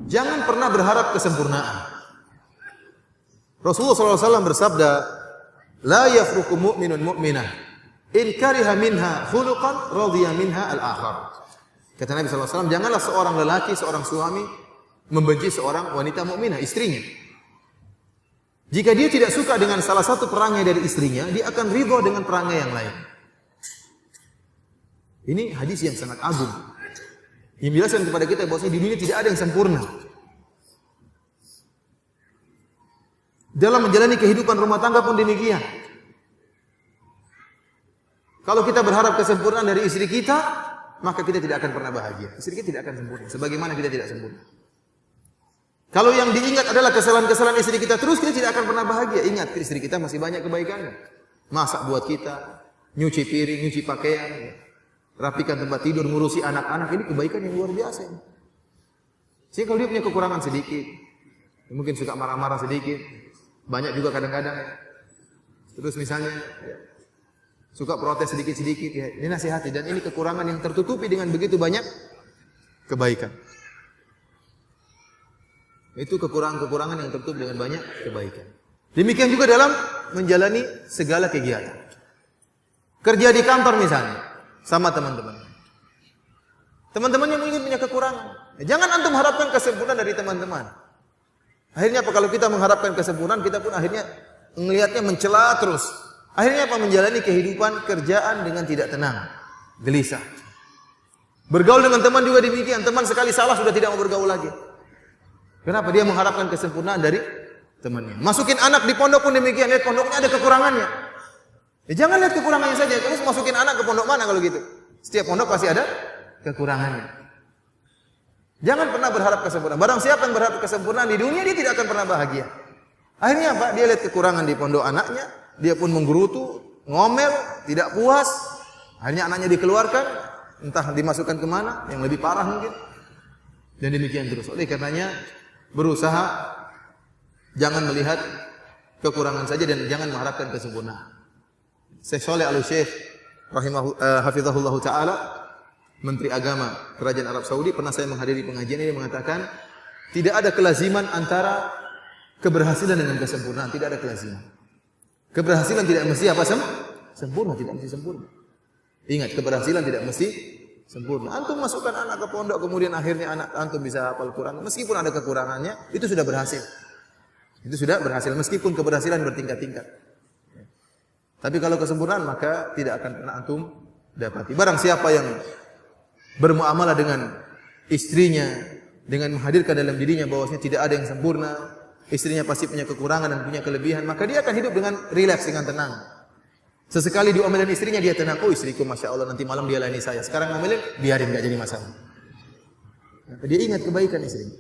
Jangan pernah berharap kesempurnaan. Rasulullah SAW bersabda, la yafruqu mu'minun mu'minah in kariha minha khuluqan radhiya minha al-akhar. Kata Nabi SAW, janganlah seorang lelaki, seorang suami membenci seorang wanita mukminah, istrinya. Jika dia tidak suka dengan salah satu perangai dari istrinya, dia akan ridha dengan perangai yang lain. Ini hadis yang sangat agung. Yang menjelaskan kepada kita bahwa di dunia tidak ada yang sempurna. Dalam menjalani kehidupan rumah tangga pun demikian. Kalau kita berharap kesempurnaan dari istri kita, maka kita tidak akan pernah bahagia. Istri kita tidak akan sempurna, sebagaimana kita tidak sempurna. Kalau yang diingat adalah kesalahan-kesalahan istri kita terus, kita tidak akan pernah bahagia. Ingat, istri kita masih banyak kebaikannya. Masak buat kita, nyuci piring, nyuci pakaian, rapikan tempat tidur, ngurusi anak-anak. Ini kebaikan yang luar biasa. Sehingga kalau dia punya kekurangan sedikit, mungkin suka marah-marah sedikit, banyak juga kadang-kadang. Terus misalnya suka protes sedikit-sedikit, ya, ini nasihati. Dan ini kekurangan yang tertutupi dengan begitu banyak kebaikan. Itu kekurangan-kekurangan yang tertutup dengan banyak kebaikan. Demikian juga dalam menjalani segala kegiatan. Kerja di kantor misalnya, sama teman-teman. Teman-teman yang mungkin punya kekurangan. Jangan antum harapkan kesempurnaan dari teman-teman. Akhirnya apa? Kalau kita mengharapkan kesempurnaan, kita pun akhirnya melihatnya mencela terus. Akhirnya apa? Menjalani kehidupan kerjaan dengan tidak tenang, gelisah. Bergaul dengan teman juga demikian. Teman sekali salah sudah tidak mau bergaul lagi. Kenapa? Dia mengharapkan kesempurnaan dari temannya. Masukin anak di pondok pun demikian. Lihat pondoknya ada kekurangannya. Ya, jangan lihat kekurangannya saja. Terus masukin anak ke pondok mana kalau gitu? Setiap pondok pasti ada kekurangannya. Jangan pernah berharap kesempurnaan. Barang siapa yang berharap kesempurnaan di dunia, dia tidak akan pernah bahagia. Akhirnya apa? Dia lihat kekurangan di pondok anaknya. Dia pun menggerutu, ngomel, tidak puas. Akhirnya anaknya dikeluarkan. Entah dimasukkan kemana. Yang lebih parah mungkin. Dan demikian terus. Oleh karenanya, berusaha jangan melihat kekurangan saja dan jangan mengharapkan kesempurnaan. Syekh Shalih Al-Syekh hafizahullah taala, Menteri Agama Kerajaan Arab Saudi, pernah saya menghadiri pengajian ini, mengatakan tidak ada kelaziman antara keberhasilan dengan kesempurnaan, tidak ada kelaziman. Keberhasilan tidak mesti apa? Sempurna, tidak mesti sempurna. Ingat, keberhasilan tidak mesti sempurna. Antum masukkan anak ke pondok, kemudian akhirnya anak antum bisa hafal Quran, meskipun ada kekurangannya, itu sudah berhasil. Itu sudah berhasil, meskipun keberhasilan bertingkat-tingkat. Tapi kalau kesempurnaan, maka tidak akan pernah antum dapati. Barang siapa yang bermuamalah dengan istrinya, dengan menghadirkan dalam dirinya bahwasanya tidak ada yang sempurna, istrinya pasti punya kekurangan dan punya kelebihan, maka dia akan hidup dengan rileks, dengan tenang. Sesekali diomelin istrinya, dia tenang. Oh, istriku Masya Allah, nanti malam dia layani saya. Sekarang ngomelin, biarin, gak jadi masalah. Dia ingat kebaikan istrinya.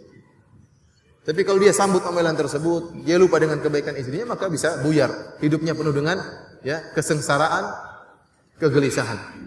Tapi kalau dia sambut omelan tersebut, dia lupa dengan kebaikan istrinya, maka bisa buyar. Hidupnya penuh dengan kesengsaraan, kegelisahan.